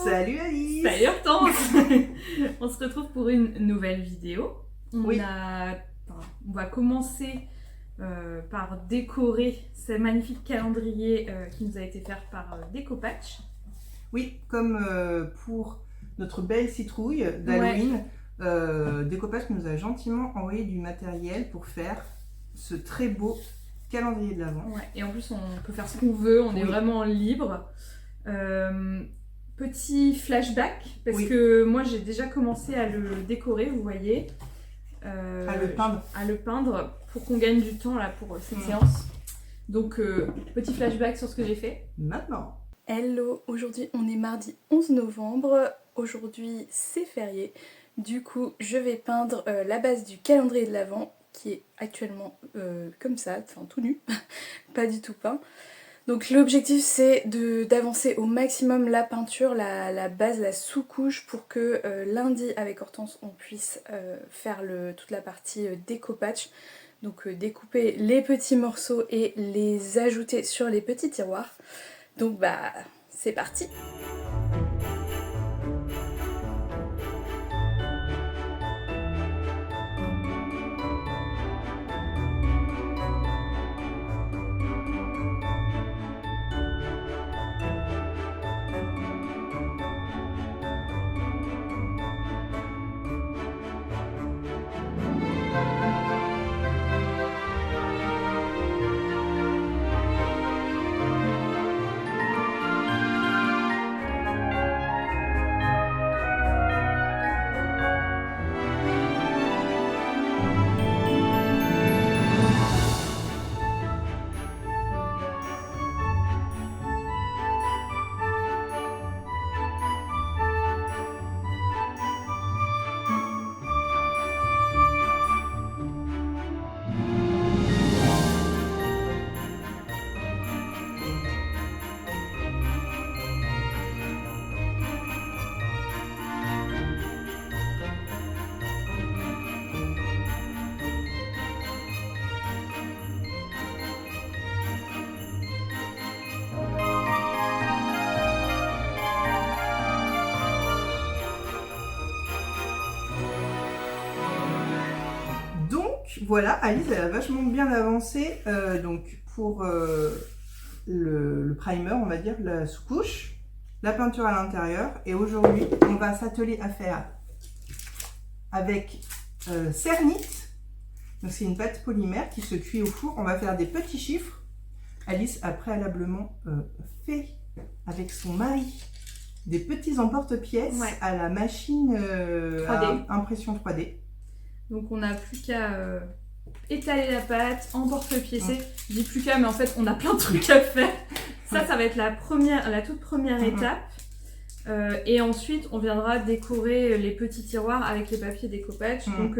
Salut Alice. Salut Hortense. On se retrouve pour une nouvelle vidéo. On va commencer par décorer ce magnifique calendrier qui nous a été fait par Décopatch. Oui, comme pour notre belle citrouille d'Halloween, Décopatch nous a gentiment envoyé du matériel pour faire ce très beau calendrier de l'Avent. Ouais, et en plus on peut faire ce qu'on veut, on est vraiment libre. Petit flashback, parce que moi j'ai déjà commencé à le décorer, vous voyez. À le peindre. Pour qu'on gagne du temps là pour cette séance. Donc petit flashback sur ce que j'ai fait. Maintenant. Hello, aujourd'hui on est mardi 11 novembre, aujourd'hui c'est férié. Du coup je vais peindre la base du calendrier de l'Avent qui est actuellement comme ça, enfin tout nu, pas du tout peint. Donc l'objectif c'est d'avancer au maximum la peinture, la base, la sous-couche pour que lundi avec Hortense on puisse faire toute la partie découpage. Donc découper les petits morceaux et les ajouter sur les petits tiroirs. Donc bah c'est parti! Voilà, Alice elle a vachement bien avancé donc pour le primer, on va dire, la sous-couche, la peinture à l'intérieur. Et aujourd'hui, on va s'atteler à faire avec Cernit. Donc c'est une pâte polymère qui se cuit au four. On va faire des petits chiffres. Alice a préalablement fait avec son mari des petits emporte-pièces à la machine 3D. Impression 3D. Donc on n'a plus qu'à étaler la pâte, emporte-piécer. Je dis plus qu'à, mais en fait on a plein de trucs à faire. Ça va être la toute première étape. Et ensuite on viendra décorer les petits tiroirs avec les papiers Décopatch. Donc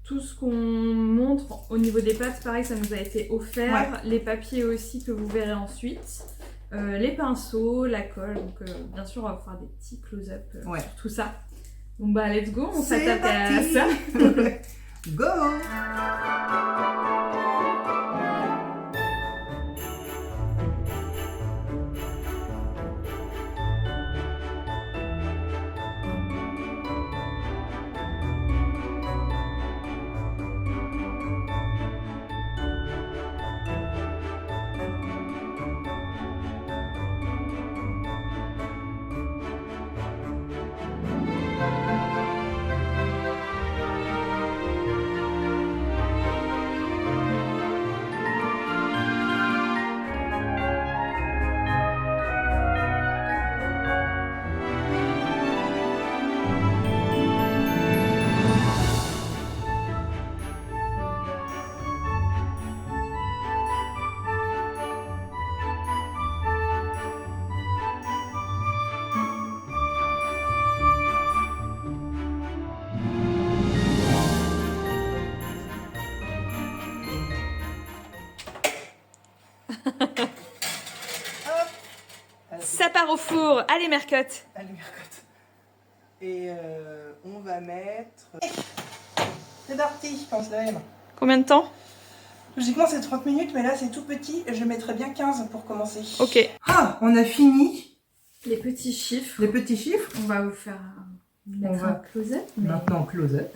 tout ce qu'on montre au niveau des pâtes, pareil, ça nous a été offert. Les papiers aussi que vous verrez ensuite. Les pinceaux, la colle. Donc bien sûr on va faire des petits close-up sur tout ça. Donc bah let's go, on s'attaque à ça. Go! Ça part au four. Allez Mercotte. Allez Mercotte. Et on va mettre... C'est parti, je pense la même. Combien de temps? Logiquement c'est 30 minutes, mais là c'est tout petit. Je mettrais bien 15 pour commencer. Ok. Ah, on a fini. les petits chiffres. Les petits chiffres. On va vous faire mettre un close-up. Mais... Maintenant, close-up.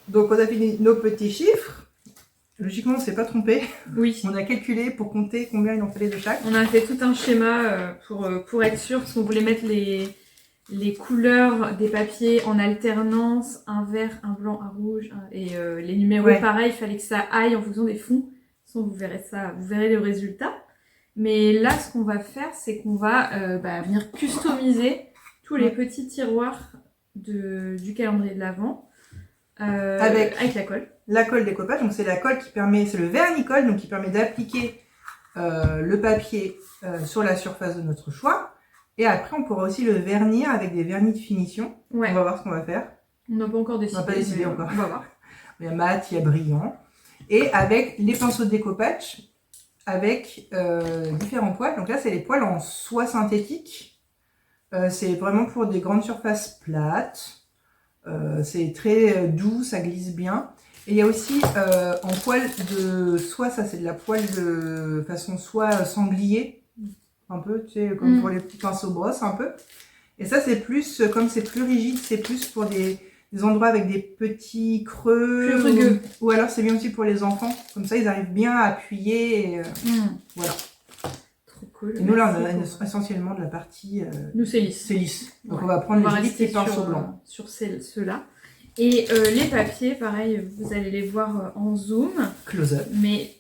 Donc, on a fini nos petits chiffres. Logiquement, on ne s'est pas trompé. Oui. On a calculé pour compter combien il en fallait de chaque. On a fait tout un schéma pour être sûr, parce qu'on voulait mettre les couleurs des papiers en alternance, un vert, un blanc, un rouge, et les numéros pareil, il fallait que ça aille en fonction des fonds. Sinon, vous verrez ça, vous verrez le résultat. Mais là, ce qu'on va faire, c'est qu'on va venir customiser tous les petits tiroirs du calendrier de l'Avent avec la colle. La colle découpage, donc c'est la colle qui permet, c'est le vernis-colle, donc qui permet d'appliquer le papier sur la surface de notre choix. Et après, on pourra aussi le vernir avec des vernis de finition. Ouais. On va voir ce qu'on va faire. On n'a pas encore décidé. On n'a pas décidé encore. On va voir. Il y a mat, il y a brillant. Et avec les pinceaux de découpage, avec différents poils. Donc là, c'est les poils en soie synthétique. C'est vraiment pour des grandes surfaces plates. C'est très doux, ça glisse bien. Et il y a aussi en poil de soie, ça c'est de la poêle de façon soie sanglier. Un peu, tu sais, comme pour les petits pinceaux brosses, un peu. Et ça, c'est plus, comme c'est plus rigide, c'est plus pour des endroits avec des petits creux. Plus rugueux. Ou alors, c'est bien aussi pour les enfants. Comme ça, ils arrivent bien à appuyer. Et, voilà. Trop cool. Et nous, là, on a essentiellement de la partie... nous, c'est lisse. C'est lisse. Donc, on va prendre les petits pinceaux blancs. Sur ceux-là. Et les papiers, pareil, vous allez les voir en zoom. Close-up. Mais...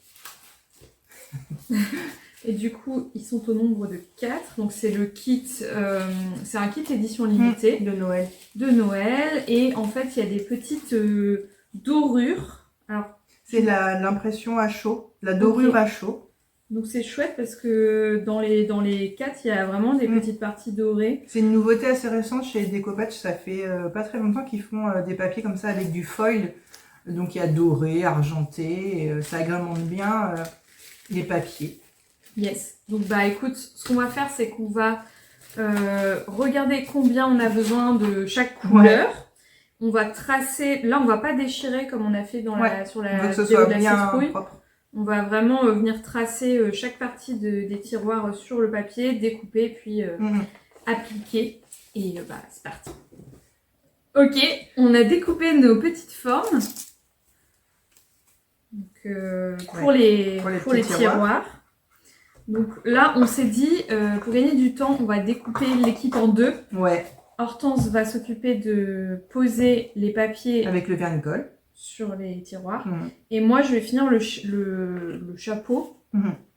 Et du coup, ils sont au nombre de 4. Donc, c'est le kit, c'est un kit édition limitée. De Noël. De Noël. Et en fait, il y a des petites dorures. Alors, c'est l'impression à chaud, la dorure à chaud. Donc, c'est chouette parce que dans les 4, il y a vraiment des petites parties dorées. C'est une nouveauté assez récente chez Decopatch. Ça fait pas très longtemps qu'ils font des papiers comme ça avec du foil. Donc, il y a doré, argenté. Et, ça agrémente bien les papiers. Yes. Donc écoute, ce qu'on va faire, c'est qu'on va regarder combien on a besoin de chaque couleur. Ouais. On va tracer. Là, on va pas déchirer comme on a fait sur la vidéo de la citrouille. Propre. On va vraiment venir tracer chaque partie des tiroirs sur le papier, découper, puis appliquer. Et c'est parti. Ok, on a découpé nos petites formes. Donc, pour les tiroirs. Donc là, on s'est dit, pour gagner du temps, on va découper l'équipe en deux. Ouais. Hortense va s'occuper de poser les papiers avec le vernis-colle sur les tiroirs. Et moi, je vais finir le chapeau,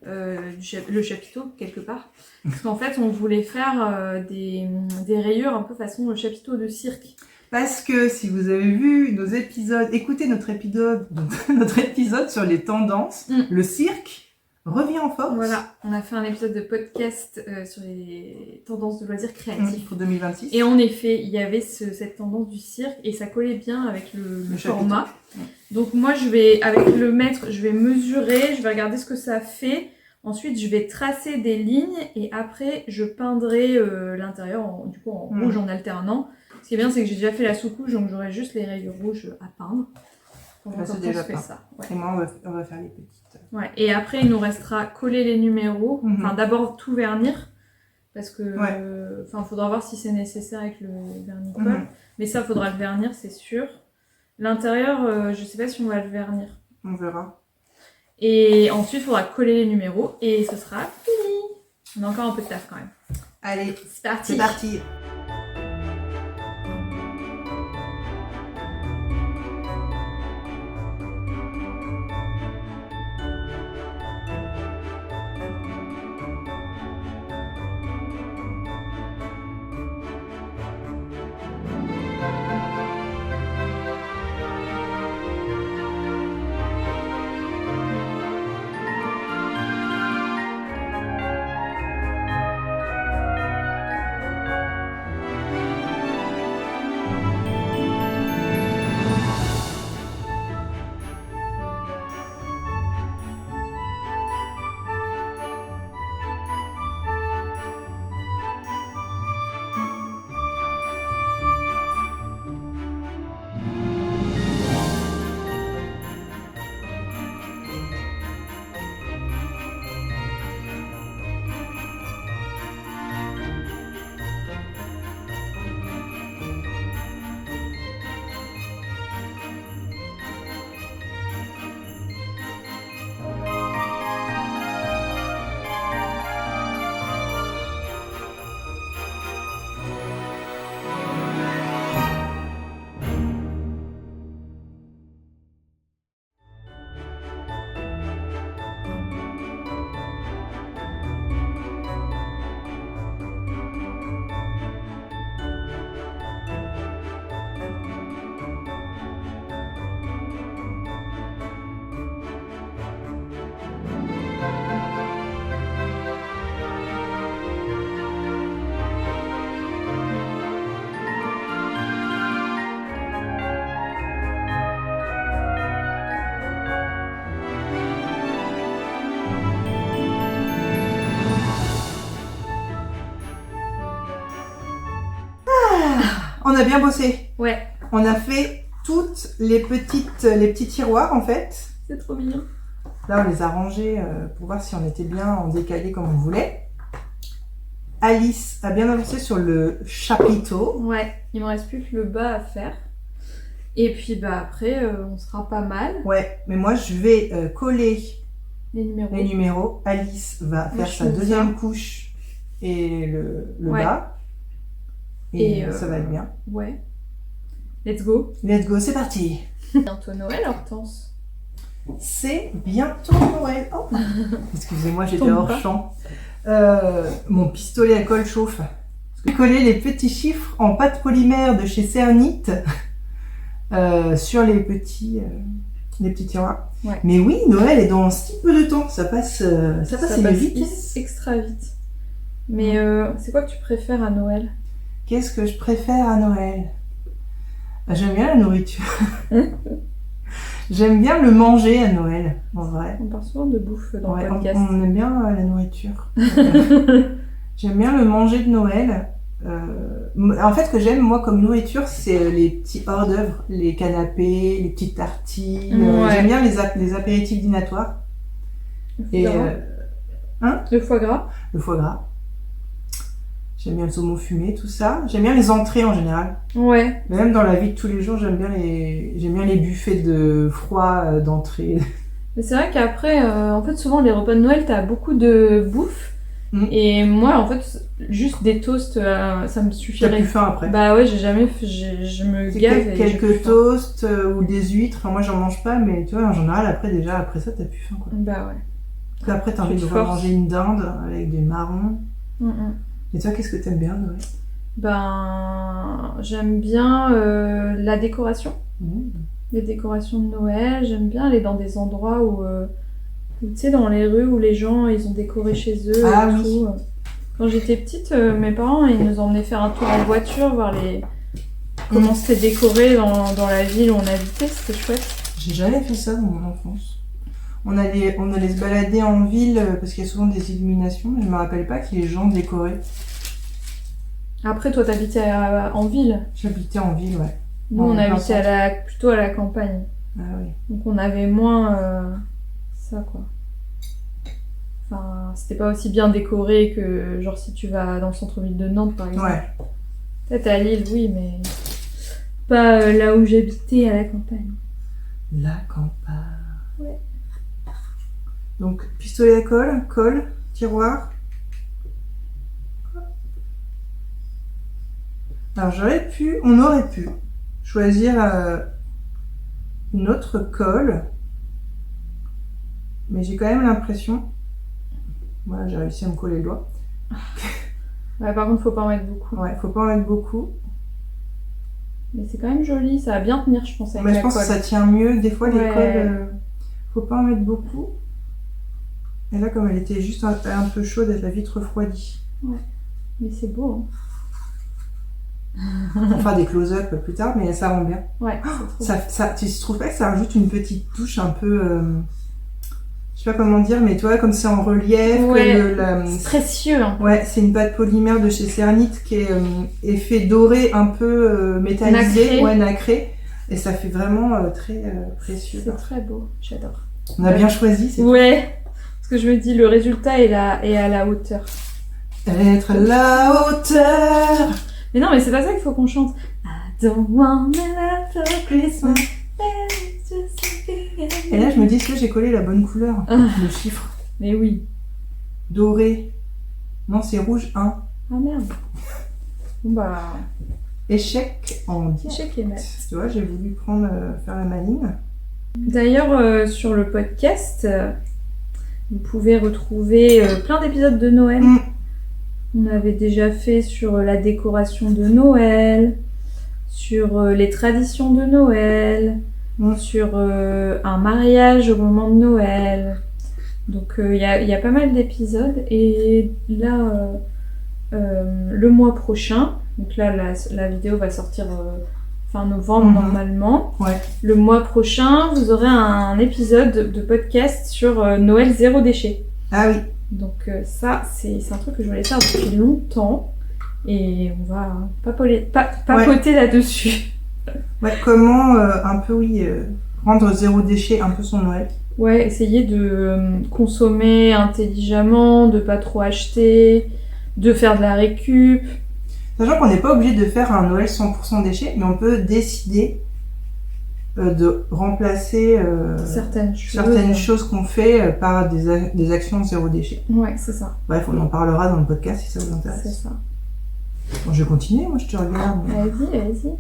le chapiteau quelque part. Parce qu'en fait, on voulait faire des rayures un peu façon chapiteau de cirque. Parce que si vous avez vu nos épisodes, écoutez notre épisode sur les tendances, le cirque revient en force. Voilà, on a fait un épisode de podcast sur les tendances de loisirs créatifs. Pour 2026. Et en effet, il y avait cette tendance du cirque et ça collait bien avec le format. Donc moi, avec le mètre, je vais mesurer, je vais regarder ce que ça fait. Ensuite, je vais tracer des lignes et après, je peindrai l'intérieur en rouge en alternant. Ce qui est bien, c'est que j'ai déjà fait la sous-couche, donc j'aurai juste les rayures rouges à peindre. C'est déjà fait ça. Ouais. Et moi, on va faire les petites. Ouais. Et après, il nous restera coller les numéros. Enfin, d'abord tout vernir. Parce que, faudra voir si c'est nécessaire avec le vernis-colle. Mais ça, faudra le vernir, c'est sûr. L'intérieur, je sais pas si on va le vernir. On verra. Et ensuite, il faudra coller les numéros. Et ce sera fini. On a encore un peu de taf quand même. Allez, c'est parti. C'est parti. a bien bossé. Ouais. On a fait toutes les petits tiroirs en fait. C'est trop mignon. Là, on les a rangés pour voir si on était bien en décalé comme on voulait. Alice a bien avancé sur le chapiteau. Ouais, il me reste plus que le bas à faire. Et puis bah après, on sera pas mal. Ouais, mais moi je vais coller Les numéros. les numéros. Alice va faire sa deuxième couche et le bas. Et ça va être bien. Ouais. Let's go. Let's go, c'est parti. Bientôt Noël, Hortense. C'est bientôt Noël. Oh. Excusez-moi, j'étais Tombe hors pas. champ. Mon pistolet à colle chauffe. Je vais coller les petits chiffres en pâte polymère de chez Cernit sur les petits tiroirs. Ouais. Mais oui, Noël est dans si peu de temps. Ça passe une vitesse. Extra vite. Mais c'est quoi que tu préfères à Noël? Qu'est-ce que je préfère à Noël? J'aime bien la nourriture. J'aime bien le manger à Noël, en vrai. On parle souvent de bouffe dans le podcast. On aime bien la nourriture. J'aime bien le manger de Noël. En fait, ce que j'aime, moi, comme nourriture, c'est les petits hors d'œuvre, les canapés, les petites tartines. Ouais. J'aime bien les apéritifs dînatoires. Et Le foie gras. le foie gras. J'aime bien le saumon fumé, tout ça. J'aime bien les entrées en général. Ouais. Mais même dans la vie de tous les jours, j'aime bien les buffets de froid d'entrée. Mais c'est vrai qu'après, en fait, souvent les repas de Noël, t'as beaucoup de bouffe. Et moi, en fait, juste des toasts, ça me T'as suffirait. plus faim après. Bah ouais, j'ai jamais fait, je me C'est gave. et j'ai plus quelques faim. toasts ou des huîtres. Enfin, moi, j'en mange pas, mais tu vois, en général, après ça, t'as plus faim, quoi. Bah ouais. Parce qu'après, t'as Tu envie te de forces. manger une dinde avec des marrons. Mm-mm. Et toi, qu'est-ce que t'aimes bien, Noël? Ben, j'aime bien la décoration. Les décorations de Noël, j'aime bien aller dans des endroits où tu sais, dans les rues où les gens, ils ont décoré chez eux Ah et oui. tout. Quand j'étais petite, mes parents, ils nous emmenaient faire un tour en voiture, voir comment c'était décoré dans la ville où on habitait, c'était chouette. J'ai jamais fait ça dans mon enfance. On allait se balader en ville parce qu'il y a souvent des illuminations, mais je me rappelle pas que les gens décoraient. Après, toi, t'habitais en ville. J'habitais en ville, ouais. Nous, En on plein habitait plutôt à la campagne. Ah oui. Donc, on avait moins ça, quoi. Enfin, c'était pas aussi bien décoré que, genre, si tu vas dans le centre-ville de Nantes, par exemple. Ouais. Peut-être à Lille, oui, mais pas là où j'habitais, à la campagne. La campagne. Ouais. Donc, pistolet à colle, tiroir. Alors, on aurait pu choisir une autre colle. Mais j'ai quand même l'impression... Voilà, j'ai réussi à me coller le doigt. Ouais, par contre, faut pas en mettre beaucoup. Ouais, faut pas en mettre beaucoup. Mais c'est quand même joli, ça va bien tenir, je pense, avec Mais la je pense colle. que ça tient mieux. Des fois, les Ouais. colles, faut pas en mettre beaucoup. Et là, comme elle était juste un peu chaude, elle a vite refroidi. Mais c'est beau, On fera des close-up plus tard, mais ça rend bien. hein. Ouais, c'est trop Tu trouves pas que ça rajoute une petite touche un peu... je sais pas comment dire, mais tu vois, comme c'est en relief. Ouais, que c'est précieux, hein. Ouais, c'est une pâte polymère de chez Cernit qui est effet doré, un peu métallisé, Nacré. ouais, nacré. Et ça fait vraiment très précieux. C'est très beau, j'adore. On a bien choisi, c'est Ouais, parce que je me dis, le résultat est à la hauteur. être à la hauteur. Mais non, mais c'est pas ça qu'il faut qu'on chante. I don't want a lot for Christmas. Et là, je me dis, est-ce que j'ai collé la bonne couleur? Le chiffre Mais oui. doré. Non, c'est rouge 1. Ah merde. Bon bah, Échec en direct. échec et mat. Tu vois, j'ai voulu faire la maline. D'ailleurs, sur le podcast, vous pouvez retrouver plein d'épisodes de Noël. On avait déjà fait sur la décoration de Noël, sur les traditions de Noël, sur un mariage au moment de Noël. Donc il y a pas mal d'épisodes. Et là, le mois prochain, donc là la vidéo va sortir fin novembre normalement. Ouais. Le mois prochain, vous aurez un épisode de podcast sur Noël zéro déchet. Ah oui. Donc ça, c'est un truc que je voulais faire depuis longtemps. Et on va papoter là-dessus. Ouais, comment un peu, rendre zéro déchet un peu son Noël. Ouais, essayer de consommer intelligemment, de pas trop acheter, de faire de la récup. Sachant qu'on n'est pas obligé de faire un Noël 100% déchet, mais on peut décider de remplacer certaines choses qu'on fait par des actions zéro déchet. Ouais, c'est ça. Bref, on en parlera dans le podcast si ça vous intéresse. C'est ça. Bon, je vais continuer, moi je te regarde. Vas-y.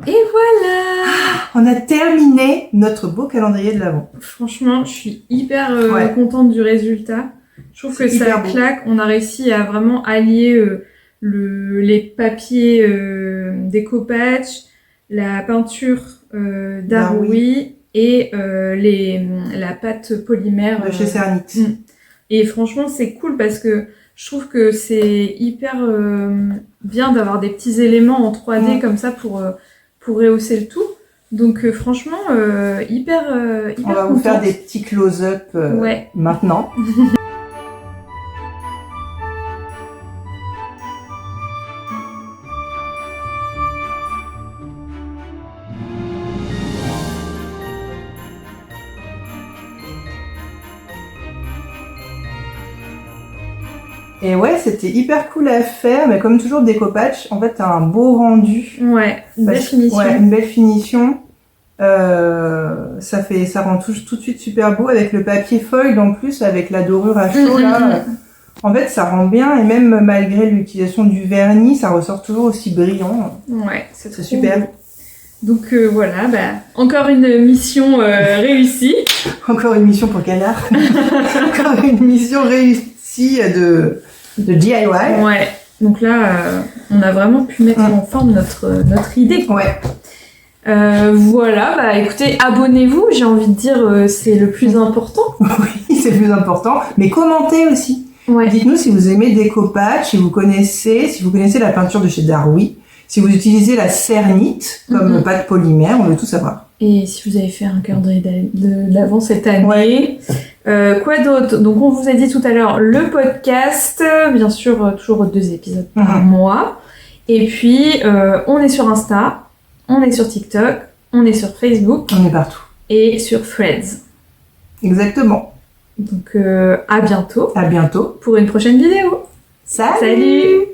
Et voilà! On a terminé notre beau calendrier de l'Avent. Franchement, je suis hyper contente du résultat. Je trouve que ça claque. On a réussi à vraiment allier les papiers découpage, la peinture d'Haroui et la pâte polymère de chez Cernit. Et franchement, c'est cool parce que je trouve que c'est hyper bien d'avoir des petits éléments en 3D comme ça pour rehausser le tout. Donc franchement, hyper On va vous faire des petits close-up maintenant. Et ouais, c'était hyper cool à faire, mais comme toujours, découpage, en fait, t'as un beau rendu. Ouais, une belle finition. Ouais, une belle finition. Ça rend tout de suite super beau avec le papier foil en plus, avec la dorure à chaud là. En fait, ça rend bien et même malgré l'utilisation du vernis, ça ressort toujours aussi brillant. Ouais, c'est super. Beau. Donc voilà, encore une mission réussie. Encore une mission pour Canard. Encore une mission réussie de DIY. Ouais, donc là, on a vraiment pu mettre en forme notre idée. Ouais. Voilà, écoutez, abonnez-vous, j'ai envie de dire, c'est le plus important. Oui, c'est le plus important, mais commentez aussi. Ouais. Dites-nous si vous aimez Découpage, si vous connaissez la peinture de chez Darui, si vous utilisez la Cernit comme pâte polymère, on veut tout savoir. Et si vous avez fait un calendrier de l'Avent cette année. Quoi d'autre? Donc on vous a dit tout à l'heure le podcast, bien sûr toujours 2 épisodes par mois. Et puis on est sur Insta, on est sur TikTok, on est sur Facebook. On est partout. Et sur Threads. Exactement. Donc à bientôt. À bientôt. Pour une prochaine vidéo. Salut. Salut.